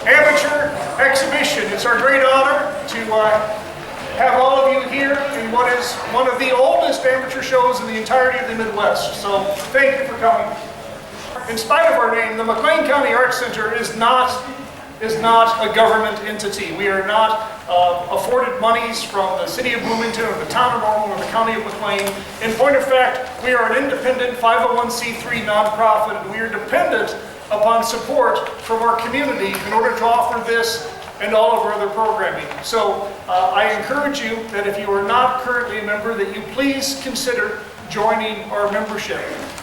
amateur exhibition. It's our great honor to have all of you here in what is one of the oldest amateur shows in the entirety of the Midwest. So thank you for coming. In spite of our name, the McLean County Arts Center is not a government entity. We are not afforded monies from the city of Bloomington or the town of Normal or the county of McLean. In point of fact, we are an independent 501c3 nonprofit, and we are dependent upon support from our community in order to offer this and all of our other programming. So I encourage you that if you are not currently a member, that you please consider joining our membership.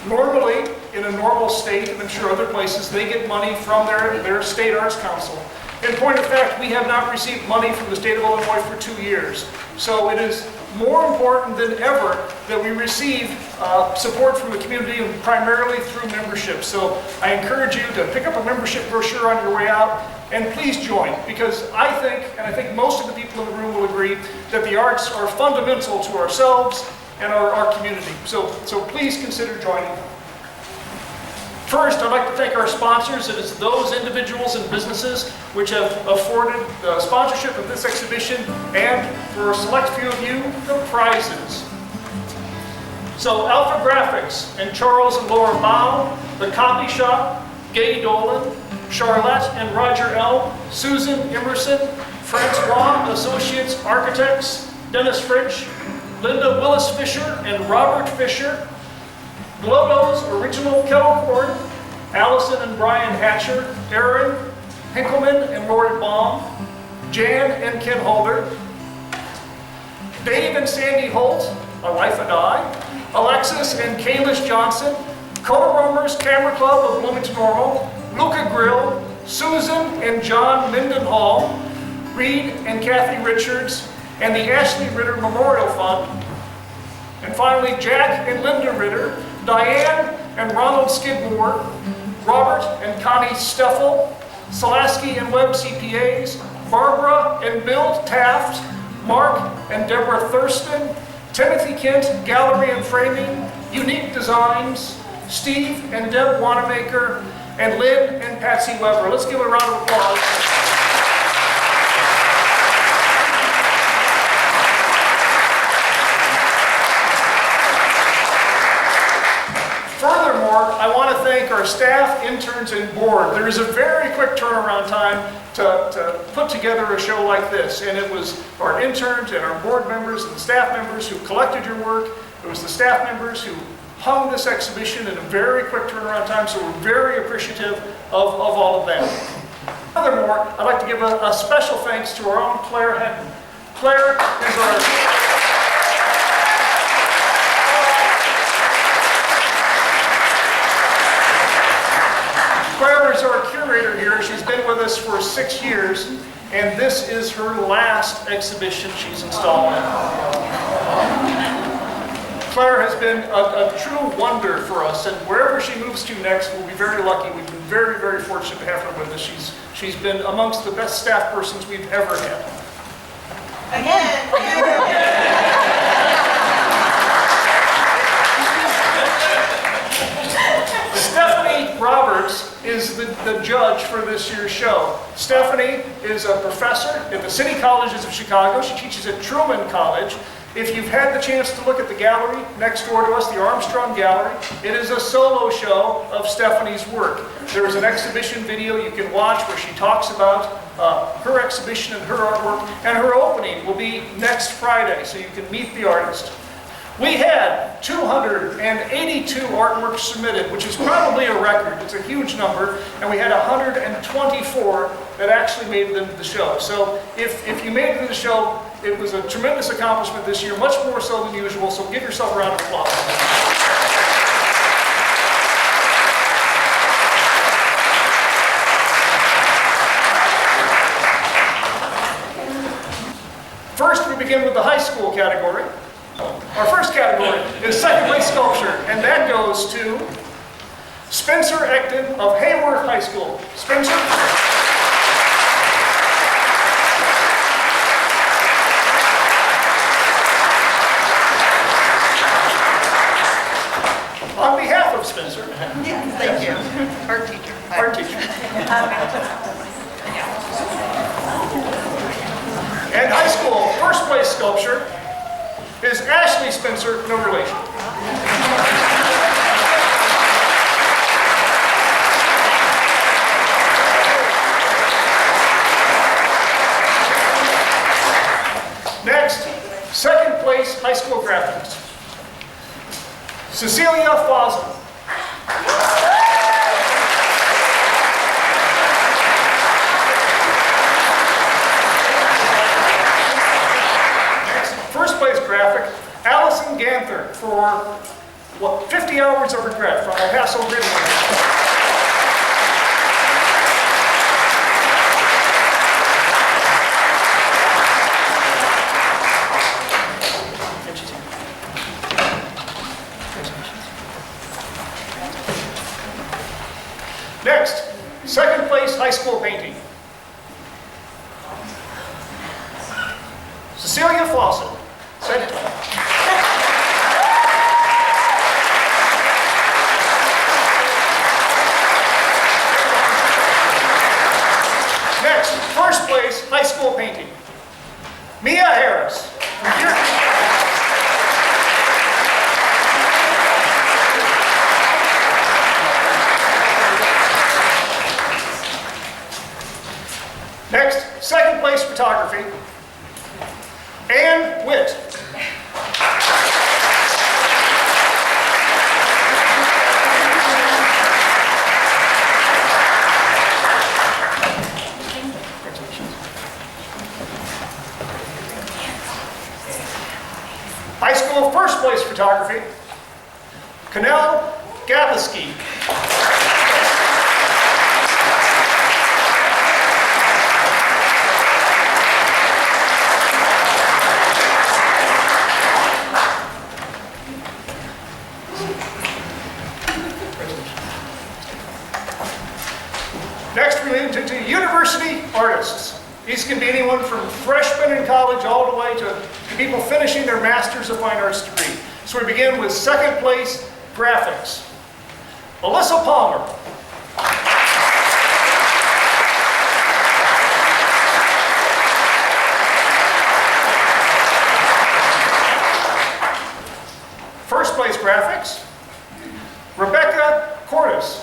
Normally, in a normal state, and I'm sure other places, they get money from their state arts council. In point of fact, we have not received money from the state of Illinois for 2 years. So it is more important than ever that we receive support from the community, and primarily through membership. So I encourage you to pick up a membership brochure on your way out, and please join, because I think, and I think most of the people in the room will agree, that the arts are fundamental to ourselves and our community. So please consider joining. First, I'd like to thank our sponsors. It is those individuals and businesses which have afforded the sponsorship of this exhibition, and for a select few of you, the prizes. So Alpha Graphics and Charles and Laura Mao, The Copy Shop, Gay Dolan, Charlotte and Roger Elm, Susan Emerson, Francois Associates Architects, Dennis Fritsch, Linda Willis Fisher and Robert Fisher, Glodo's Original Kettle Corn, Allison and Brian Hatcher, Aaron Hinkelman and Lori Baum, Jan and Ken Holder, Dave and Sandy Holt, A Life and I, Alexis and Kalish Johnson, Coda Roamers Camera Club of Bloomington Normal, Luca Grill, Susan and John Mindenhall, Reed and Kathy Richards, and the Ashley Ritter Memorial Fund. And finally, Jack and Linda Ritter, Diane and Ronald Skidmore, Robert and Connie Steffel, Solaski and Webb CPAs, Barbara and Bill Taft, Mark and Deborah Thurston, Timothy Kent Gallery and Framing, Unique Designs, Steve and Deb Wanamaker, and Lynn and Patsy Weber. Let's give a round of applause. Furthermore, I want to thank our staff, interns, and board. There is a very quick turnaround time to put together a show like this, and it was our interns and our board members and the staff members who collected your work. It was the staff members who hung this exhibition in a very quick turnaround time, so we're very appreciative of all of that. Furthermore, I'd like to give a special thanks to our own Claire Henton. Claire is our curator here. She's been with us for 6 years, and this is her last exhibition she's installed in. Claire has been a true wonder for us, and wherever she moves to next, we'll be very lucky. We've been very, very fortunate to have her with us. She's been amongst the best staff persons we've ever had. Stephanie Roberts is the judge for this year's show. Stephanie is a professor at the City Colleges of Chicago. She teaches at Truman College. If you've had the chance to look at the gallery next door to us, the Armstrong Gallery, it is a solo show of Stephanie's work. There is an exhibition video you can watch where she talks about her exhibition and her artwork, and her opening will be next Friday, so you can meet the artist. We had 282 artworks submitted, which is probably a record. It's a huge number, and we had 124 that actually made it into the show. So if you made it into the show, it was a tremendous accomplishment this year, much more so than usual, so give yourself a round of applause. First, we begin with the high school category. Our first category is second place sculpture, and that goes to Spencer Ecton of Hayworth High School. Spencer? On behalf of Spencer. Yes, thank you. Art teacher. Art teacher. And high school first place sculpture is Ashley Spencer, no relation. Next, second place high school graphics. Cecilia Fawson. Next, first place graphic, Allison Ganther for, 50 hours of regret from El Paso Grid. Next, second place high school painting. Cecilia Fawcett. Second. Next, first place high school painting. Mia Harris. Next, second place photography, Ann Witt. High school first place photography, Canel Gapaski. Next, we move to university artists. These can be anyone from freshmen in college all the way to people finishing their Masters of Fine Arts degree. So we begin with second place graphics. Alyssa Palmer. First place graphics, Rebecca Cordes.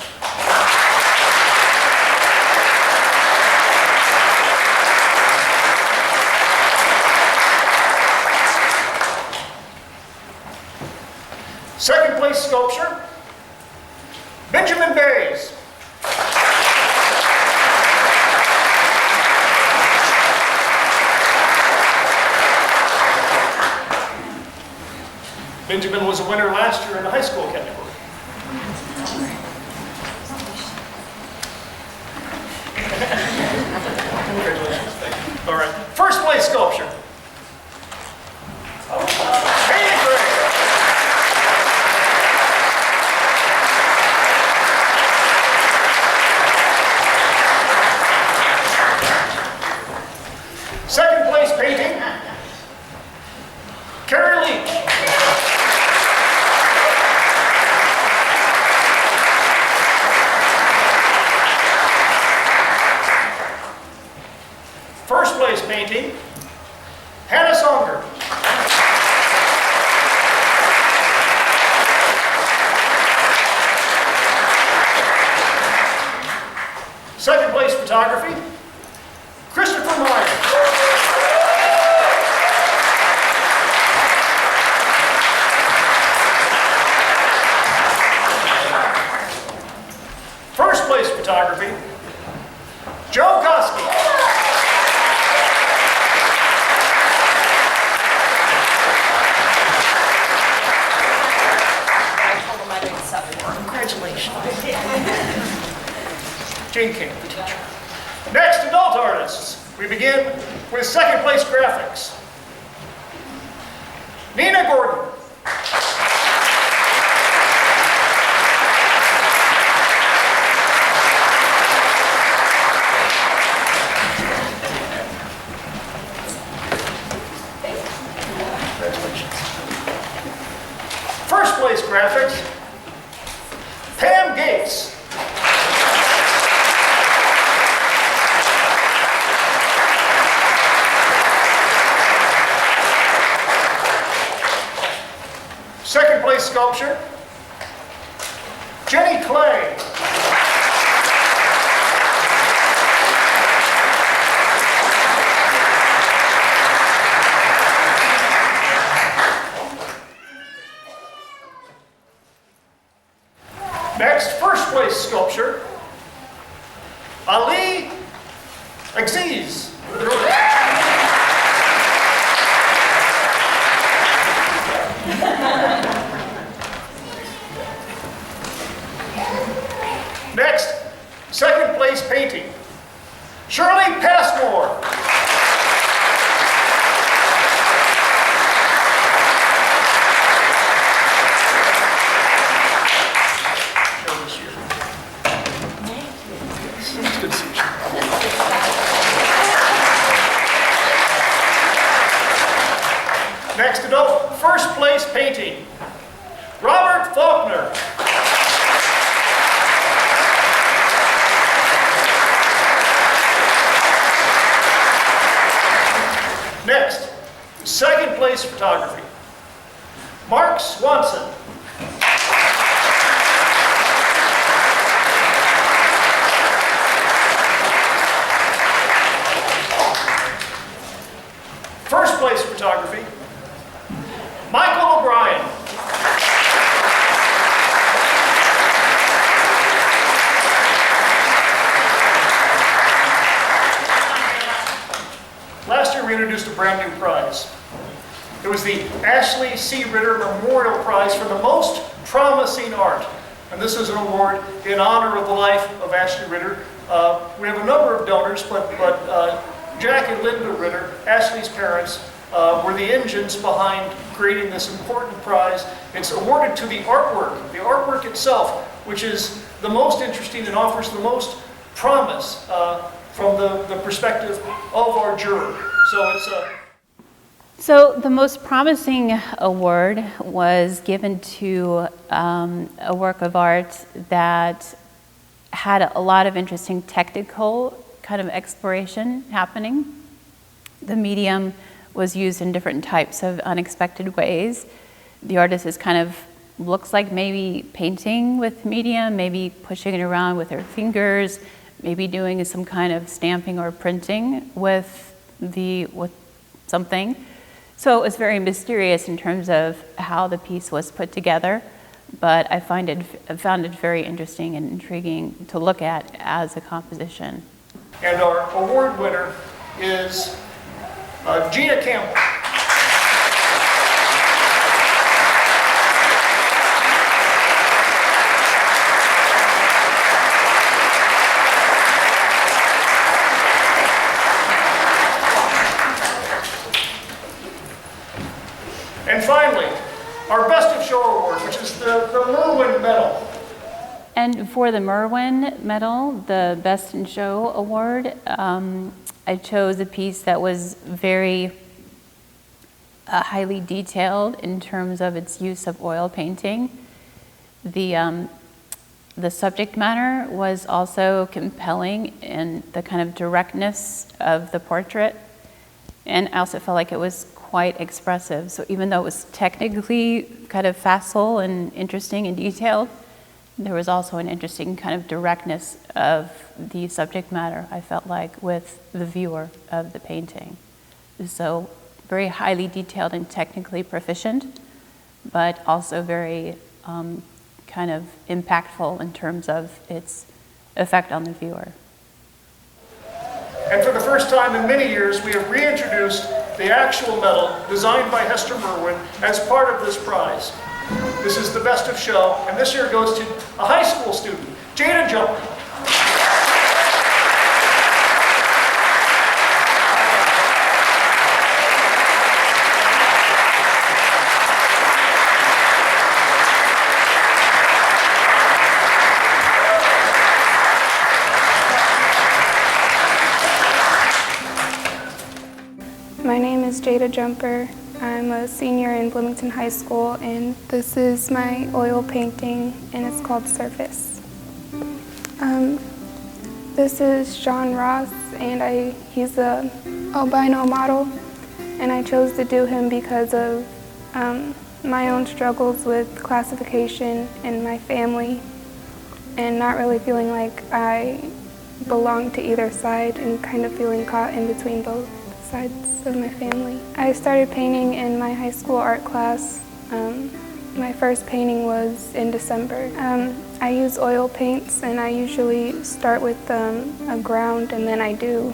Second place sculpture, Benjamin Bays. Benjamin was a winner last year in the high school category. Congratulations. All right. First place sculpture. Second place painting, Carrie Leach. First place painting, Hannah Songer. Second place photography, Christopher Myers. First place photography, Joe Koski. Congratulations. Jane King, the teacher. Next, adult artists. We begin with second place graphics. Nina Gordon. First place graphics, Pam Gates. sculpture, Jenny Clay. Next, first place sculpture, Ali Aziz. Next, second place painting, Shirley Passmore. Next adult, first place painting, Robert Faulkner. Next, second place photography, Mark Swanson. First place photography, Michael O'Brien. Last year we introduced a brand new prize. It was the Ashley C. Ritter Memorial Prize for the most promising art. And this is an award in honor of the life of Ashley Ritter. We have a number of donors, but Jack and Linda Ritter, Ashley's parents, were the engines behind creating this important prize. It's awarded to the artwork itself, which is the most interesting and offers the most promise from the perspective of our juror. So the most promising award was given to a work of art that had a lot of interesting technical kind of exploration happening. The medium was used in different types of unexpected ways. The artist is kind of looks like maybe painting with medium, maybe pushing it around with her fingers, maybe doing some kind of stamping or printing with something. So it's very mysterious in terms of how the piece was put together, but I found it very interesting and intriguing to look at as a composition. And our award winner is Gina Campbell. And finally, our Best of Show Award, which is the Merwin Medal. And for the Merwin Medal, the Best in Show Award, I chose a piece that was very highly detailed in terms of its use of oil painting. The subject matter was also compelling in the kind of directness of the portrait, and I also felt like it was quite expressive. So even though it was technically kind of facile and interesting and detailed, there was also an interesting kind of directness of the subject matter, I felt like, with the viewer of the painting. So very highly detailed and technically proficient, but also very kind of impactful in terms of its effect on the viewer. And for the first time in many years, we have reintroduced the actual medal designed by Hester Merwin as part of this prize. This is the Best of Show, and this year goes to a high school student, Jada Jumper. My name is Jada Jumper. I'm a senior in Bloomington High School, and this is my oil painting, and it's called Surface. This is John Ross, and he's a albino model, and I chose to do him because of my own struggles with classification in my family and not really feeling like I belong to either side and kind of feeling caught in between both sides of my family. I started painting in my high school art class. My first painting was in December. I use oil paints, and I usually start with a ground and then I do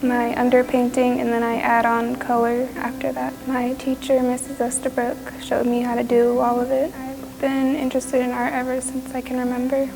my underpainting and then I add on color after that. My teacher, Mrs. Estabrook, showed me how to do all of it. I've been interested in art ever since I can remember.